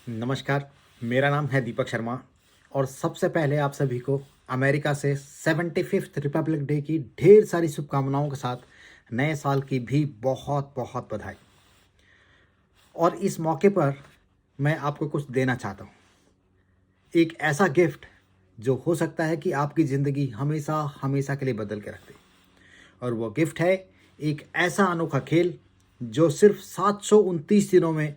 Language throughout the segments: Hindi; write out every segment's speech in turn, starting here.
नमस्कार, मेरा नाम है दीपक शर्मा और सबसे पहले आप सभी को अमेरिका से 75th रिपब्लिक डे की ढेर सारी शुभकामनाओं के साथ नए साल की भी बहुत बहुत बधाई। और इस मौके पर मैं आपको कुछ देना चाहता हूँ, एक ऐसा गिफ्ट जो हो सकता है कि आपकी ज़िंदगी हमेशा हमेशा के लिए बदल के रख दे। और वो गिफ्ट है एक ऐसा अनोखा खेल जो सिर्फ 729 दिनों में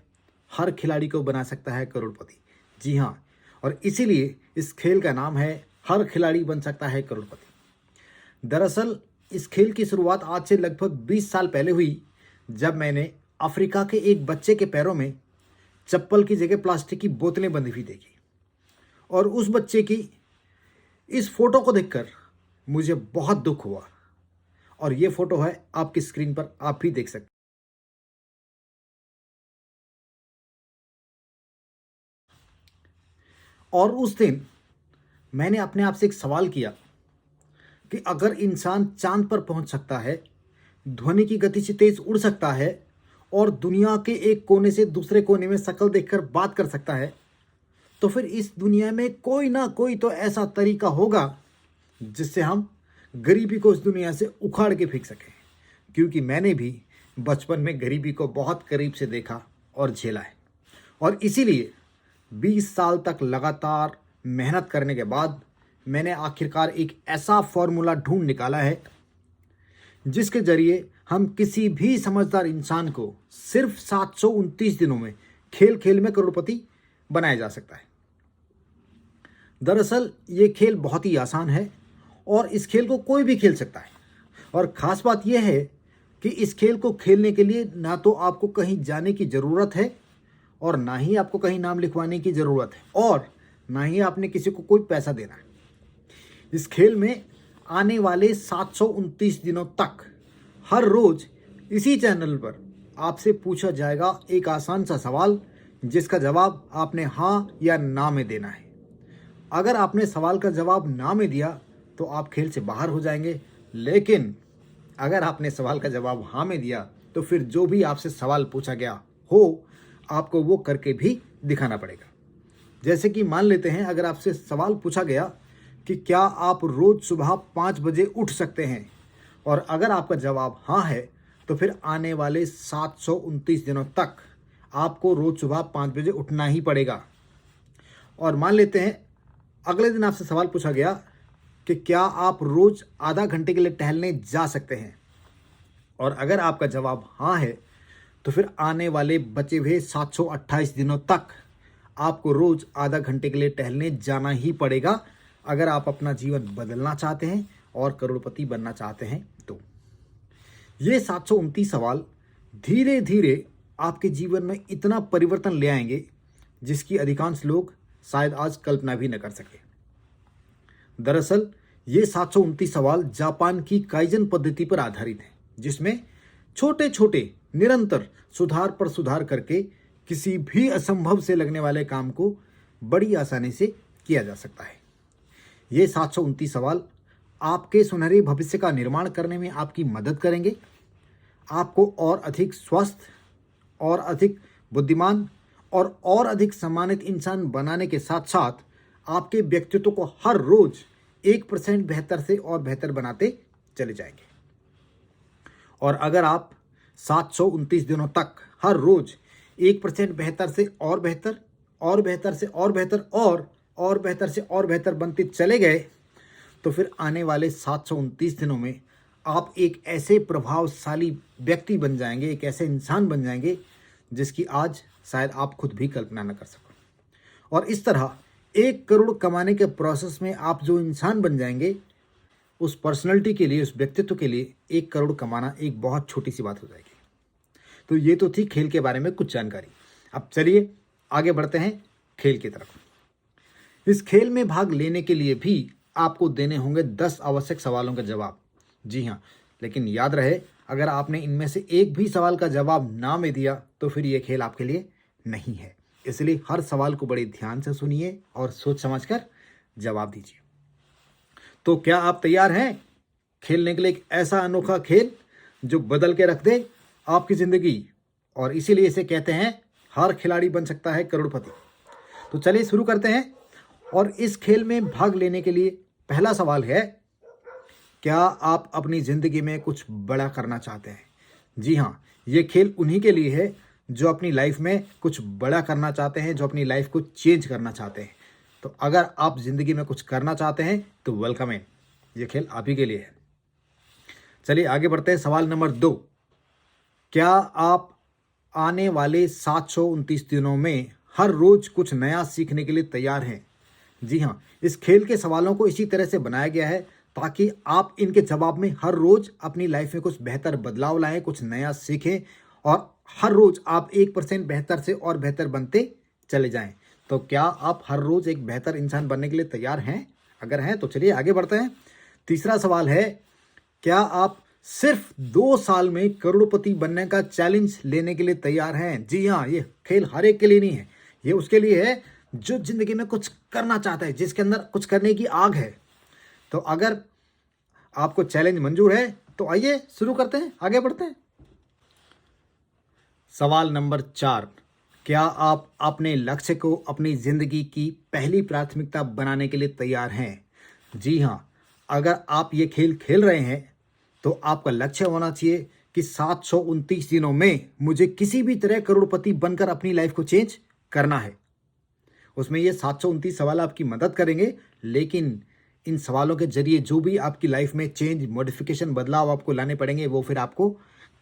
हर खिलाड़ी को बना सकता है करोड़पति। जी हाँ, और इसीलिए इस खेल का नाम है हर खिलाड़ी बन सकता है करोड़पति। दरअसल इस खेल की शुरुआत आज से लगभग 20 साल पहले हुई, जब मैंने अफ्रीका के एक बच्चे के पैरों में चप्पल की जगह प्लास्टिक की बोतलें बंधी हुई देखी। और उस बच्चे की इस फोटो को देखकर मुझे बहुत दुख हुआ। और ये फोटो है आपकी स्क्रीन पर, आप भी देख सकते हैं। और उस दिन मैंने अपने आप से एक सवाल किया कि अगर इंसान चांद पर पहुंच सकता है, ध्वनि की गति से तेज उड़ सकता है और दुनिया के एक कोने से दूसरे कोने में शक्ल देखकर बात कर सकता है, तो फिर इस दुनिया में कोई ना कोई तो ऐसा तरीका होगा जिससे हम गरीबी को इस दुनिया से उखाड़ के फेंक सकें। क्योंकि मैंने भी बचपन में गरीबी को बहुत करीब से देखा और झेला है। और इसीलिए 20 साल तक लगातार मेहनत करने के बाद मैंने आखिरकार एक ऐसा फॉर्मूला ढूंढ निकाला है जिसके जरिए हम किसी भी समझदार इंसान को सिर्फ 729 दिनों में खेल खेल में करोड़पति बनाया जा सकता है। दरअसल ये खेल बहुत ही आसान है और इस खेल को कोई भी खेल सकता है। और ख़ास बात यह है कि इस खेल को खेलने के लिए ना तो आपको कहीं जाने की ज़रूरत है और ना ही आपको कहीं नाम लिखवाने की ज़रूरत है और ना ही आपने किसी को कोई पैसा देना है। इस खेल में आने वाले 729 दिनों तक हर रोज़ इसी चैनल पर आपसे पूछा जाएगा एक आसान सा सवाल, जिसका जवाब आपने हाँ या ना में देना है। अगर आपने सवाल का जवाब ना में दिया तो आप खेल से बाहर हो जाएंगे, लेकिन अगर आपने सवाल का जवाब हाँ में दिया तो फिर जो भी आपसे सवाल पूछा गया हो, आपको वो करके भी दिखाना पड़ेगा। जैसे कि मान लेते हैं, अगर आपसे सवाल पूछा गया कि क्या आप रोज़ सुबह 5 बजे उठ सकते हैं, और अगर आपका जवाब हाँ है तो फिर आने वाले 729 दिनों तक आपको रोज़ सुबह 5 बजे उठना ही पड़ेगा। और मान लेते हैं अगले दिन आपसे सवाल पूछा गया कि क्या आप रोज़ आधा घंटे के लिए टहलने जा सकते हैं, और अगर आपका जवाब हाँ है तो फिर आने वाले बचे हुए 728 दिनों तक आपको रोज़ आधा घंटे के लिए टहलने जाना ही पड़ेगा, अगर आप अपना जीवन बदलना चाहते हैं और करोड़पति बनना चाहते हैं। तो ये 729 सवाल धीरे धीरे आपके जीवन में इतना परिवर्तन ले आएंगे जिसकी अधिकांश लोग शायद आज कल्पना भी न कर सके। दरअसल ये 729 सवाल जापान की काइजन पद्धति पर आधारित है, जिसमें छोटे छोटे निरंतर सुधार पर सुधार करके किसी भी असंभव से लगने वाले काम को बड़ी आसानी से किया जा सकता है। ये 729 सवाल आपके सुनहरे भविष्य का निर्माण करने में आपकी मदद करेंगे, आपको और अधिक स्वस्थ, और अधिक बुद्धिमान और अधिक सम्मानित इंसान बनाने के साथ साथ आपके व्यक्तित्व को हर रोज 1% बेहतर से और बेहतर बनाते चले जाएंगे। और अगर आप 729 दिनों तक हर रोज 1% बेहतर से और बेहतर, और बेहतर से और बेहतर, और बेहतर से और बेहतर बनते चले गए, तो फिर आने वाले 729 दिनों में आप एक ऐसे प्रभावशाली व्यक्ति बन जाएंगे, एक ऐसे इंसान बन जाएंगे जिसकी आज शायद आप खुद भी कल्पना न कर सको। और इस तरह 1 करोड़ कमाने के प्रोसेस में आप जो इंसान बन जाएंगे, उस पर्सनैलिटी के लिए, उस व्यक्तित्व के लिए 1 करोड़ कमाना एक बहुत छोटी सी बात हो जाएगी। तो ये तो थी खेल के बारे में कुछ जानकारी। अब चलिए आगे बढ़ते हैं खेल की तरफ। इस खेल में भाग लेने के लिए भी आपको देने होंगे 10 आवश्यक सवालों का जवाब। जी हाँ, लेकिन याद रहे, अगर आपने इनमें से एक भी सवाल का जवाब ना में दिया तो फिर ये खेल आपके लिए नहीं है। इसलिए हर सवाल को बड़े ध्यान से सुनिए और सोच समझकर जवाब दीजिए। तो क्या आप तैयार हैं खेलने के लिए एक ऐसा अनोखा खेल जो बदल के रख दे आपकी ज़िंदगी? और इसीलिए इसे कहते हैं हर खिलाड़ी बन सकता है करोड़पति। तो चलिए शुरू करते हैं। और इस खेल में भाग लेने के लिए पहला सवाल है, क्या आप अपनी ज़िंदगी में कुछ बड़ा करना चाहते हैं? जी हाँ, ये खेल उन्हीं के लिए है जो अपनी लाइफ में कुछ बड़ा करना चाहते हैं, जो अपनी लाइफ को चेंज करना चाहते हैं। तो अगर आप ज़िंदगी में कुछ करना चाहते हैं तो वेलकम है, ये खेल आप ही के लिए है। चलिए आगे बढ़ते हैं। सवाल नंबर 2, क्या आप आने वाले 729 दिनों में हर रोज़ कुछ नया सीखने के लिए तैयार हैं? जी हाँ, इस खेल के सवालों को इसी तरह से बनाया गया है ताकि आप इनके जवाब में हर रोज़ अपनी लाइफ में कुछ बेहतर बदलाव लाएं, कुछ नया सीखें और हर रोज़ आप 1% बेहतर से और बेहतर बनते चले जाएं। तो क्या आप हर रोज़ एक बेहतर इंसान बनने के लिए तैयार हैं? अगर हैं तो चलिए आगे बढ़ते हैं। तीसरा सवाल है, क्या आप सिर्फ 2 साल में करोड़पति बनने का चैलेंज लेने के लिए तैयार हैं? जी हाँ, ये खेल हर एक के लिए नहीं है, ये उसके लिए है जो जिंदगी में कुछ करना चाहता है, जिसके अंदर कुछ करने की आग है। तो अगर आपको चैलेंज मंजूर है तो आइए शुरू करते हैं, आगे बढ़ते हैं। सवाल नंबर 4, क्या आप अपने लक्ष्य को अपनी जिंदगी की पहली प्राथमिकता बनाने के लिए तैयार हैं? जी हाँ, अगर आप ये खेल खेल रहे हैं तो आपका लक्ष्य होना चाहिए कि 729 दिनों में मुझे किसी भी तरह करोड़पति बनकर अपनी लाइफ को चेंज करना है। उसमें ये 729 सवाल आपकी मदद करेंगे, लेकिन इन सवालों के जरिए जो भी आपकी लाइफ में चेंज, मॉडिफिकेशन, बदलाव आपको लाने पड़ेंगे वो फिर आपको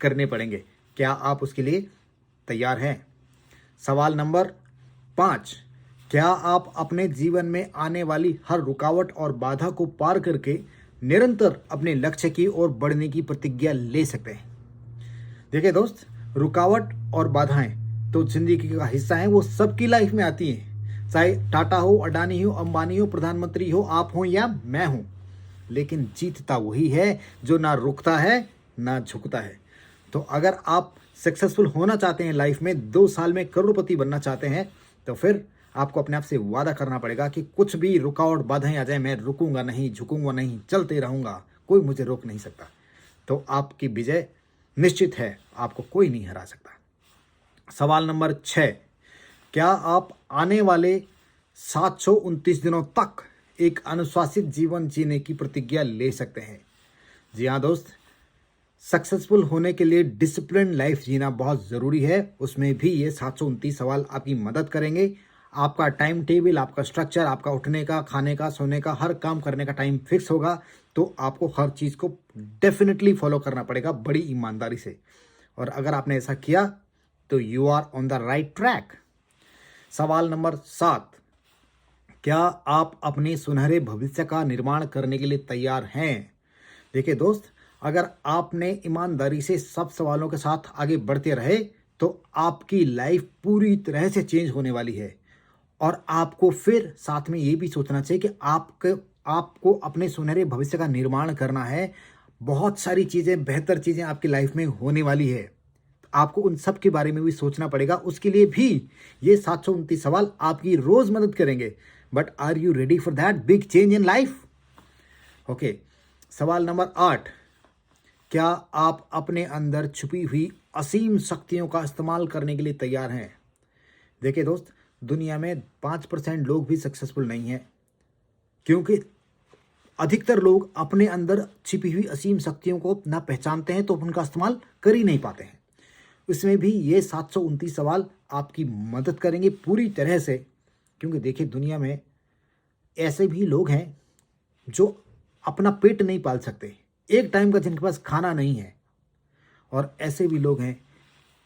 करने पड़ेंगे। क्या आप उसके लिए तैयार हैं? सवाल नंबर 5, क्या आप अपने जीवन में आने वाली हर रुकावट और बाधा को पार करके निरंतर अपने लक्ष्य की ओर बढ़ने की प्रतिज्ञा ले सकते हैं? देखिए दोस्त, रुकावट और बाधाएं तो जिंदगी का हिस्सा हैं, वो सबकी लाइफ में आती हैं। चाहे टाटा हो, अडानी हो, अंबानी हो, प्रधानमंत्री हो, आप हो या मैं हूं, लेकिन जीतता वही है जो ना रुकता है ना झुकता है। तो अगर आप सक्सेसफुल होना चाहते हैं लाइफ में, 2 साल में करोड़पति बनना चाहते हैं, तो फिर आपको अपने आप से वादा करना पड़ेगा कि कुछ भी रुकावट बाधाएं आ जाए, मैं रुकूंगा नहीं, झुकूंगा नहीं, चलते रहूंगा, कोई मुझे रोक नहीं सकता। तो आपकी विजय निश्चित है, आपको कोई नहीं हरा सकता। सवाल नंबर 6, क्या आप आने वाले 729 दिनों तक एक अनुशासित जीवन जीने की प्रतिज्ञा ले सकते हैं? जी हाँ दोस्त, सक्सेसफुल होने के लिए डिसिप्लिन लाइफ जीना बहुत ज़रूरी है। उसमें भी ये 729 सवाल आपकी मदद करेंगे। आपका टाइम टेबल, आपका स्ट्रक्चर, आपका उठने का, खाने का, सोने का, हर काम करने का टाइम फिक्स होगा। तो आपको हर चीज़ को डेफिनेटली फॉलो करना पड़ेगा बड़ी ईमानदारी से। और अगर आपने ऐसा किया तो you are on the right track. सवाल नंबर 7, क्या आप अपने सुनहरे भविष्य का निर्माण करने के लिए तैयार हैं? देखिए दोस्त, अगर आपने ईमानदारी से सब सवालों के साथ आगे बढ़ते रहे तो आपकी लाइफ पूरी तरह से चेंज होने वाली है। और आपको फिर साथ में ये भी सोचना चाहिए कि आपको अपने सुनहरे भविष्य का निर्माण करना है। बहुत सारी चीज़ें, बेहतर चीज़ें आपकी लाइफ में होने वाली है। आपको उन सब के बारे में भी सोचना पड़ेगा। उसके लिए भी ये 729 सवाल आपकी रोज़ मदद करेंगे। But are you ready for that big change in life? Okay, सवाल नंबर 8, क्या आप अपने अंदर छुपी हुई असीम शक्तियों का इस्तेमाल करने के लिए तैयार हैं? देखिए दोस्त, दुनिया में 5% लोग भी सक्सेसफुल नहीं हैं, क्योंकि अधिकतर लोग अपने अंदर छिपी हुई असीम शक्तियों को ना पहचानते हैं तो उनका इस्तेमाल कर ही नहीं पाते हैं। इसमें भी ये 729 सवाल आपकी मदद करेंगे पूरी तरह से, क्योंकि देखिए दुनिया में ऐसे भी लोग हैं जो अपना पेट नहीं पाल सकते, एक टाइम का जिनके पास खाना नहीं है। और ऐसे भी लोग हैं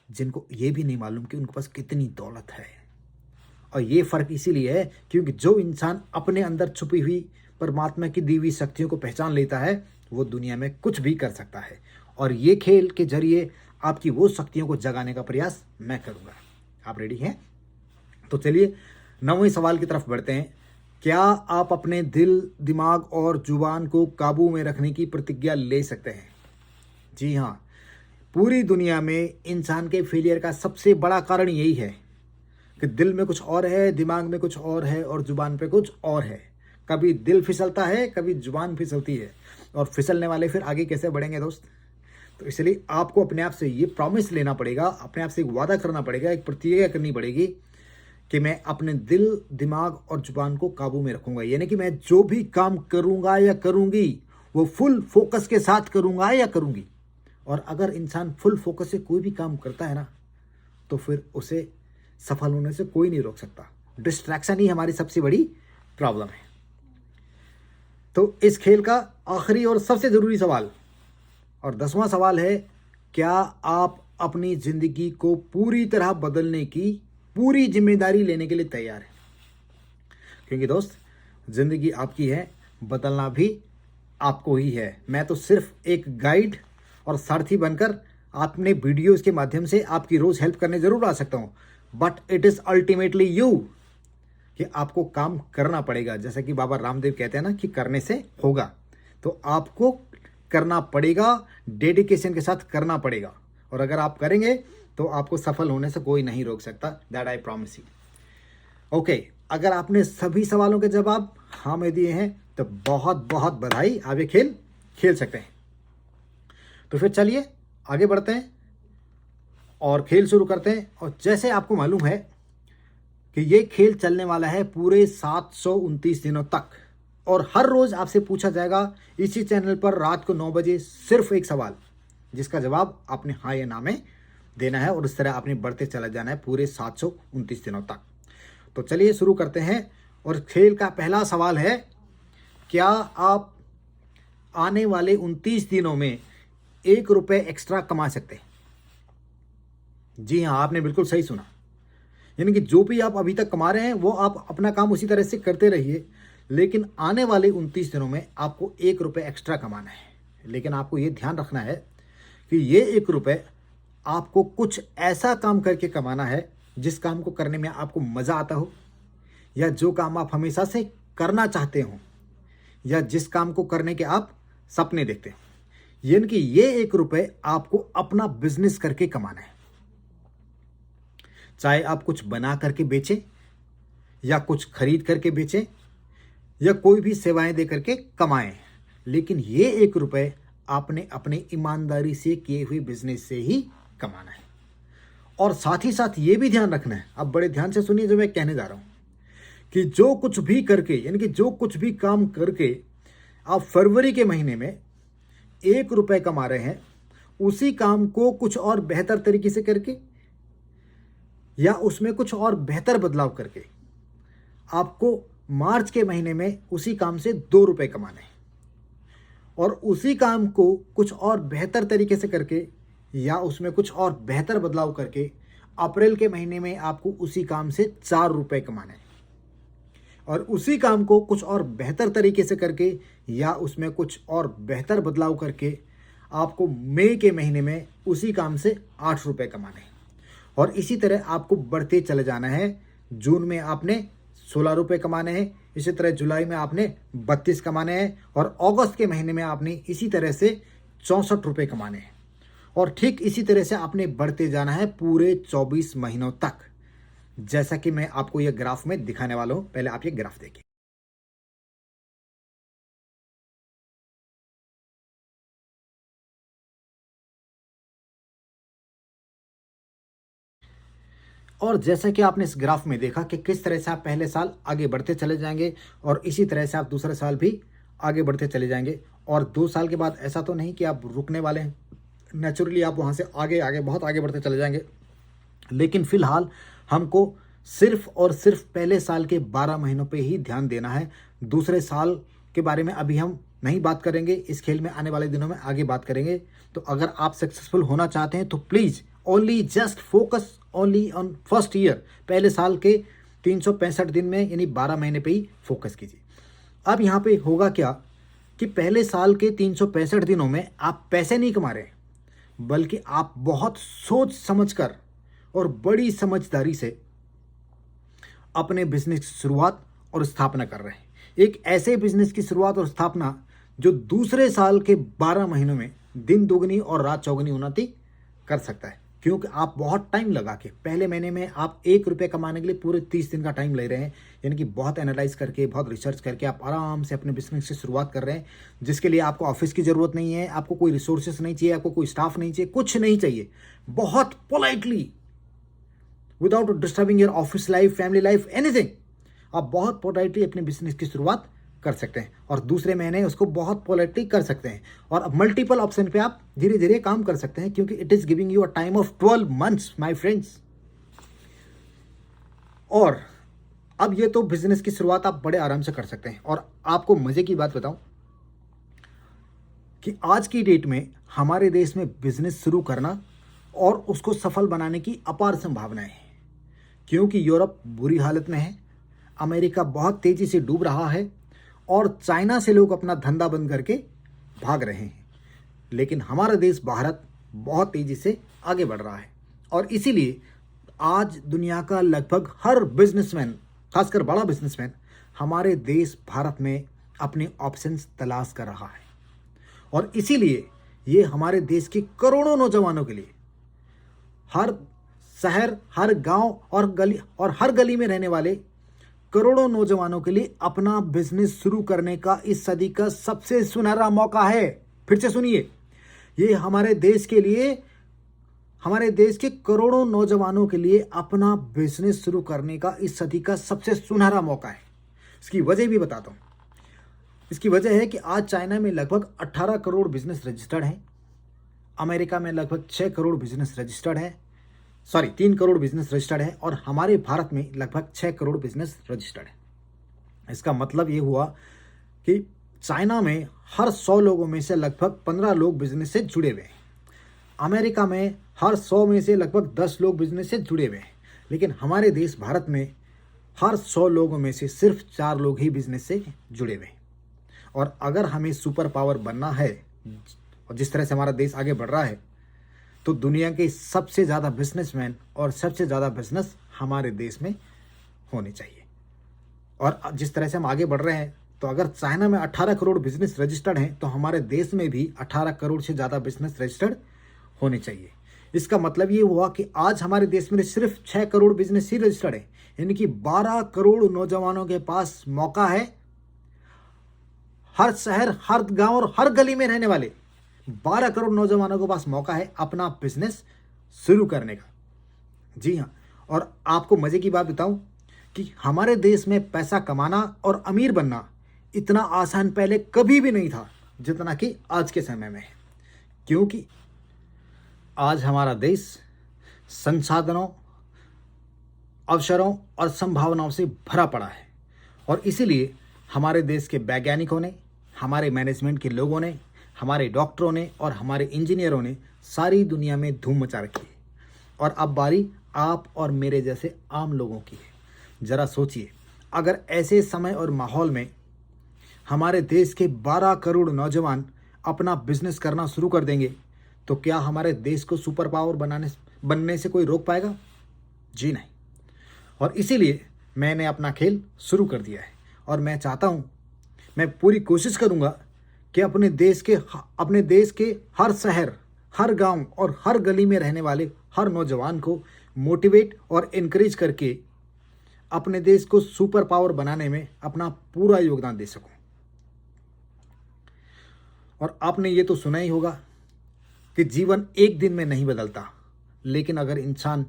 जिनको ये भी नहीं मालूम कि उनके पास कितनी दौलत है। और ये फ़र्क इसीलिए है क्योंकि जो इंसान अपने अंदर छुपी हुई परमात्मा की दी हुई शक्तियों को पहचान लेता है वो दुनिया में कुछ भी कर सकता है। और ये खेल के जरिए आपकी वो शक्तियों को जगाने का प्रयास मैं करूँगा। आप रेडी हैं? तो चलिए 9वें सवाल की तरफ बढ़ते हैं। क्या आप अपने दिल, दिमाग और जुबान को काबू में रखने की प्रतिज्ञा ले सकते हैं? जी हाँ, पूरी दुनिया में इंसान के फेलियर का सबसे बड़ा कारण यही है कि दिल में कुछ और है, दिमाग में कुछ और है और जुबान पे कुछ और है। कभी दिल फिसलता है, कभी जुबान फिसलती है, और फिसलने वाले फिर आगे कैसे बढ़ेंगे दोस्त? तो इसलिए आपको अपने आप से ये प्रॉमिस लेना पड़ेगा, अपने आप से एक वादा करना पड़ेगा, एक प्रतिज्ञा करनी पड़ेगी कि मैं अपने दिल, दिमाग और जुबान को काबू में रखूंगा, यानी कि मैं जो भी काम करूंगा या करूंगी वो फुल फोकस के साथ करूंगा या करूंगी। और अगर इंसान फुल फोकस से कोई भी काम करता है ना, तो फिर उसे सफल होने से कोई नहीं रोक सकता। डिस्ट्रैक्शन ही हमारी सबसे बड़ी प्रॉब्लम है। तो इस खेल का आखिरी और सबसे ज़रूरी सवाल और 10वां सवाल है, क्या आप अपनी ज़िंदगी को पूरी तरह बदलने की पूरी जिम्मेदारी लेने के लिए तैयार हैं? क्योंकि दोस्त, ज़िंदगी आपकी है, बदलना भी आपको ही है। मैं तो सिर्फ एक गाइड और सारथी बनकर अपने वीडियोज़ के माध्यम से आपकी रोज़ हेल्प करने ज़रूर आ सकता हूँ, but it is ultimately you कि आपको काम करना पड़ेगा। जैसा कि बाबा रामदेव कहते हैं ना कि करने से होगा, तो आपको करना पड़ेगा, डेडिकेशन के साथ करना पड़ेगा। और अगर आप करेंगे तो आपको सफल होने से कोई नहीं रोक सकता, that I promise you. Okay, अगर आपने सभी सवालों के जवाब हाँ में दिए हैं तो बहुत बहुत बधाई, आप ये खेल खेल सकते हैं। तो फिर चलिए आगे बढ़ते हैं और खेल शुरू करते हैं। और जैसे आपको मालूम है कि ये खेल चलने वाला है पूरे 729 दिनों तक, और हर रोज़ आपसे पूछा जाएगा इसी चैनल पर रात को 9 बजे सिर्फ एक सवाल, जिसका जवाब आपने हाँ या ना में देना है, और इस तरह आपने बढ़ते चला जाना है पूरे 729 दिनों तक। तो चलिए शुरू करते हैं। और खेल का पहला सवाल है, क्या आप आने वाले 29 दिनों में 1 रुपये एक्स्ट्रा कमा सकते हैं? जी हाँ, आपने बिल्कुल सही सुना। यानी कि जो भी आप अभी तक कमा रहे हैं वो आप अपना काम उसी तरह से करते रहिए, लेकिन आने वाले 29 दिनों में आपको 1 रुपये एक्स्ट्रा कमाना है। लेकिन आपको ये ध्यान रखना है कि ये 1 रुपये आपको कुछ ऐसा काम करके कमाना है जिस काम को करने में आपको मज़ा आता हो, या जो काम आप हमेशा से करना चाहते हो, या जिस काम को करने के आप सपने देखते हैं। यानी कि ये 1 रुपये आपको अपना बिजनेस करके कमाना है। चाहे आप कुछ बना करके बेचें, या कुछ खरीद करके बेचें, या कोई भी सेवाएं दे करके कमाएं, लेकिन ये 1 रुपये आपने अपने ईमानदारी से किए हुए बिजनेस से ही कमाना है। और साथ ही साथ ये भी ध्यान रखना है, अब बड़े ध्यान से सुनिए जो मैं कहने जा रहा हूं, कि जो कुछ भी करके, यानी कि जो कुछ भी काम करके आप फरवरी के महीने में 1 रुपये कमा रहे हैं, उसी काम को कुछ और बेहतर तरीके से करके या उसमें कुछ और बेहतर बदलाव करके आपको मार्च के महीने में उसी काम से 2 रुपये कमाने हैं। और उसी काम को कुछ और बेहतर तरीके से करके या उसमें कुछ और बेहतर बदलाव करके अप्रैल के महीने में आपको उसी काम से 4 रुपये कमाने हैं। और उसी काम को कुछ और बेहतर तरीके से करके या उसमें कुछ और बेहतर बदलाव करके आपको मई के महीने में उसी काम से 8 रुपये कमाने हैं। और इसी तरह आपको बढ़ते चले जाना है। जून में आपने 16 रुपये कमाने हैं, इसी तरह जुलाई में आपने 32 कमाने हैं, और अगस्त के महीने में आपने इसी तरह से 64 रुपये कमाने हैं। और ठीक इसी तरह से आपने बढ़ते जाना है पूरे 24 महीनों तक, जैसा कि मैं आपको यह ग्राफ में दिखाने वाला हूं। पहले आप ये ग्राफ देखिए। और जैसा कि आपने इस ग्राफ में देखा कि किस तरह से आप पहले साल आगे बढ़ते चले जाएंगे, और इसी तरह से आप दूसरे साल भी आगे बढ़ते चले जाएंगे। और 2 साल के बाद ऐसा तो नहीं कि आप रुकने वाले हैं, नेचुरली आप वहाँ से आगे आगे बहुत आगे बढ़ते चले जाएंगे। लेकिन फिलहाल हमको सिर्फ और सिर्फ पहले साल के 12 महीनों पे ही ध्यान देना है। दूसरे साल के बारे में अभी हम नहीं बात करेंगे, इस खेल में आने वाले दिनों में आगे बात करेंगे। तो अगर आप सक्सेसफुल होना चाहते हैं तो please only just focus only on first year, पहले साल के 365 दिन में, यानी 12 महीने पे ही फोकस कीजिए। अब यहाँ पे होगा क्या कि पहले साल के 365 दिनों में आप पैसे नहीं कमा रहे, बल्कि आप बहुत सोच समझकर और बड़ी समझदारी से अपने बिजनेस की शुरुआत और स्थापना कर रहे हैं। एक ऐसे बिजनेस की शुरुआत और स्थापना जो दूसरे साल के 12 महीनों में दिन दोगुनी और रात चौगुनी उन्नति कर सकता है, क्योंकि आप बहुत टाइम लगा के पहले महीने में आप 1 रुपये कमाने के लिए पूरे 30 दिन का टाइम ले रहे हैं। यानी कि बहुत एनालाइज करके, बहुत रिसर्च करके आप आराम से अपने बिजनेस की शुरुआत कर रहे हैं, जिसके लिए आपको ऑफिस की ज़रूरत नहीं है, आपको कोई रिसोर्सेस नहीं चाहिए, आपको कोई स्टाफ नहीं चाहिए, कुछ नहीं चाहिए। बहुत politely without disturbing your office life, family life, anything. आप बहुत पोलाइटली अपने बिजनेस की शुरुआत कर सकते हैं और दूसरे महीने उसको बहुत पोलाइटली कर सकते हैं। और अब मल्टीपल ऑप्शन पे आप धीरे धीरे काम कर सकते हैं, क्योंकि it is giving you a time of 12 months my friends. और अब ये तो बिजनेस की शुरुआत आप बड़े आराम से कर सकते हैं। और आपको मजे की बात बताऊं कि आज की डेट में हमारे देश में बिजनेस शुरू करना और उसको सफल बनाने की अपार संभावनाएं हैं, क्योंकि यूरोप बुरी हालत में है, अमेरिका बहुत तेजी से डूब रहा है और चाइना से लोग अपना धंधा बंद करके भाग रहे हैं। लेकिन हमारा देश भारत बहुत तेजी से आगे बढ़ रहा है और इसीलिए आज दुनिया का लगभग हर बिजनेसमैन, खासकर बड़ा बिजनेसमैन, हमारे देश भारत में अपने ऑप्शंस तलाश कर रहा है। और इसीलिए ये हमारे देश के करोड़ों नौजवानों के लिए हर शहर, हर गांव और हर गली में रहने वाले करोड़ों नौजवानों के लिए अपना बिजनेस शुरू करने का इस सदी का सबसे सुनहरा मौका है। फिर से सुनिए, ये हमारे देश के करोड़ों नौजवानों के लिए अपना बिजनेस शुरू करने का इस सदी का सबसे सुनहरा मौका है। इसकी वजह भी बताता हूं। इसकी वजह है कि आज चाइना में लगभग 18 करोड़ बिजनेस रजिस्टर्ड हैं, अमेरिका में लगभग 6 करोड़ बिजनेस रजिस्टर्ड है, 3 करोड़ बिजनेस रजिस्टर्ड है और हमारे भारत में लगभग 6 करोड़ बिजनेस रजिस्टर्ड है। इसका मतलब ये हुआ कि चाइना में हर 100 लोगों में से लगभग 15 लोग बिजनेस से जुड़े हुए हैं, अमेरिका में हर 100 में से लगभग 10 लोग बिजनेस से जुड़े हुए हैं, लेकिन हमारे देश भारत में हर 100 लोगों में से सिर्फ 4 लोग ही बिजनेस से जुड़े हुए हैं। और अगर हमें सुपर पावर बनना है और जिस तरह से हमारा देश आगे बढ़ रहा है, तो दुनिया के सबसे ज़्यादा बिजनेसमैन और सबसे ज़्यादा बिजनेस हमारे देश में होने चाहिए। और जिस तरह से हम आगे बढ़ रहे हैं, तो अगर चाइना में 18 करोड़ बिजनेस रजिस्टर्ड हैं, तो हमारे देश में भी 18 करोड़ से ज़्यादा बिजनेस रजिस्टर्ड होने चाहिए। इसका मतलब ये हुआ कि आज हमारे देश में सिर्फ 6 करोड़ बिजनेस ही रजिस्टर्ड है, यानी कि 12 करोड़ नौजवानों के पास मौका है। हर शहर, हर गांव और हर गली में रहने वाले 12 करोड़ नौजवानों के पास मौका है अपना बिजनेस शुरू करने का। जी हाँ, और आपको मजे की बात बताऊं कि हमारे देश में पैसा कमाना और अमीर बनना इतना आसान पहले कभी भी नहीं था जितना कि आज के समय में है, क्योंकि आज हमारा देश संसाधनों, अवसरों और संभावनाओं से भरा पड़ा है। और इसीलिए हमारे देश के वैज्ञानिकों ने, हमारे मैनेजमेंट के लोगों ने, हमारे डॉक्टरों ने और हमारे इंजीनियरों ने सारी दुनिया में धूम मचा रखी है। और अब बारी आप और मेरे जैसे आम लोगों की है। ज़रा सोचिए, अगर ऐसे समय और माहौल में हमारे देश के 12 करोड़ नौजवान अपना बिजनेस करना शुरू कर देंगे, तो क्या हमारे देश को सुपर पावर बनने से कोई रोक पाएगा? जी नहीं। और इसीलिए मैंने अपना खेल शुरू कर दिया है और मैं चाहता हूँ, मैं पूरी कोशिश करूँगा कि अपने देश के हर शहर, हर गांव और हर गली में रहने वाले हर नौजवान को मोटिवेट और इनकरेज करके अपने देश को सुपर पावर बनाने में अपना पूरा योगदान दे सकूं। और आपने ये तो सुना ही होगा कि जीवन एक दिन में नहीं बदलता, लेकिन अगर इंसान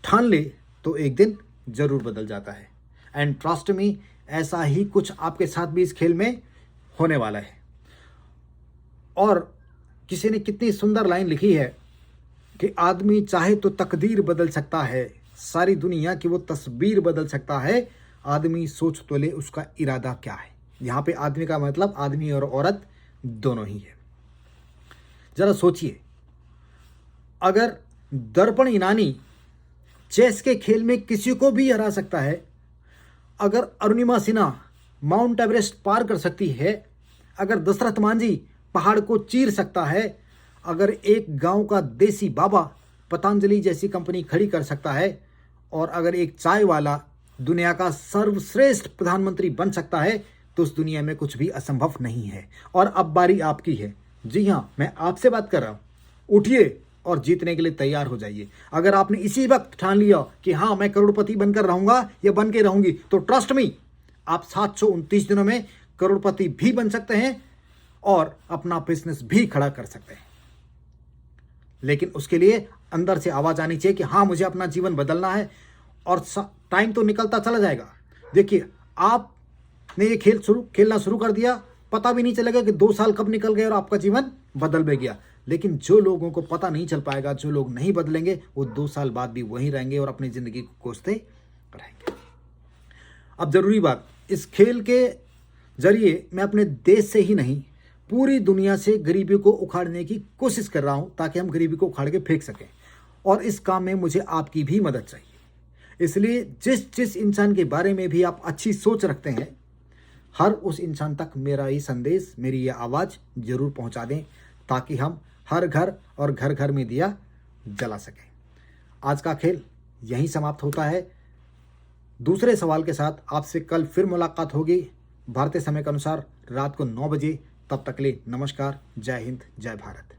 ठान ले तो एक दिन जरूर बदल जाता है। एंड ट्रस्ट मी, ऐसा ही कुछ आपके साथ भी इस खेल में होने वाला है। और किसी ने कितनी सुंदर लाइन लिखी है कि आदमी चाहे तो तकदीर बदल सकता है, सारी दुनिया की वो तस्वीर बदल सकता है, आदमी सोच तो ले उसका इरादा क्या है। यहाँ पे आदमी का मतलब आदमी और औरत दोनों ही है। जरा सोचिए, अगर दर्पण ईनानी चेस के खेल में किसी को भी हरा सकता है, अगर अरुणिमा सिन्हा माउंट एवरेस्ट पार कर सकती है, अगर दशरथ मांझी पहाड़ को चीर सकता है, अगर एक गांव का देसी बाबा पतंजलि जैसी कंपनी खड़ी कर सकता है, और अगर एक चाय वाला दुनिया का सर्वश्रेष्ठ प्रधानमंत्री बन सकता है, तो उस दुनिया में कुछ भी असंभव नहीं है। और अब बारी आपकी है। जी हाँ, मैं आपसे बात कर रहा हूँ। उठिए और जीतने के लिए तैयार हो जाइए। अगर आपने इसी वक्त ठान लिया कि हाँ, मैं करोड़पति बनकर रहूंगा या बन के रहूंगी, तो ट्रस्ट मी, आप 729 दिनों में करोड़पति भी बन सकते हैं और अपना बिजनेस भी खड़ा कर सकते हैं। लेकिन उसके लिए अंदर से आवाज़ आनी चाहिए कि हाँ, मुझे अपना जीवन बदलना है। और टाइम तो निकलता चला जाएगा। देखिए, आपने ये खेलना शुरू कर दिया, पता भी नहीं चलेगा कि 2 साल कब निकल गए और आपका जीवन बदल भी गया। लेकिन जो लोगों को पता नहीं चल पाएगा, जो लोग नहीं बदलेंगे, वो 2 साल बाद भी वहीं रहेंगे और अपनी ज़िंदगी को कोसते रहेंगे। अब ज़रूरी बात, इस खेल के ज़रिए मैं अपने देश से ही नहीं, पूरी दुनिया से गरीबी को उखाड़ने की कोशिश कर रहा हूँ, ताकि हम गरीबी को उखाड़ के फेंक सकें। और इस काम में मुझे आपकी भी मदद चाहिए। इसलिए जिस इंसान के बारे में भी आप अच्छी सोच रखते हैं, हर उस इंसान तक मेरा ये संदेश, मेरी ये आवाज़ ज़रूर पहुंचा दें, ताकि हम हर घर और घर घर में दिया जला सकें। आज का खेल यहीं समाप्त होता है। दूसरे सवाल के साथ आपसे कल फिर मुलाकात होगी, भारतीय समय के अनुसार रात को 9 बजे। तब तक के लिए नमस्कार, जय हिंद, जय भारत।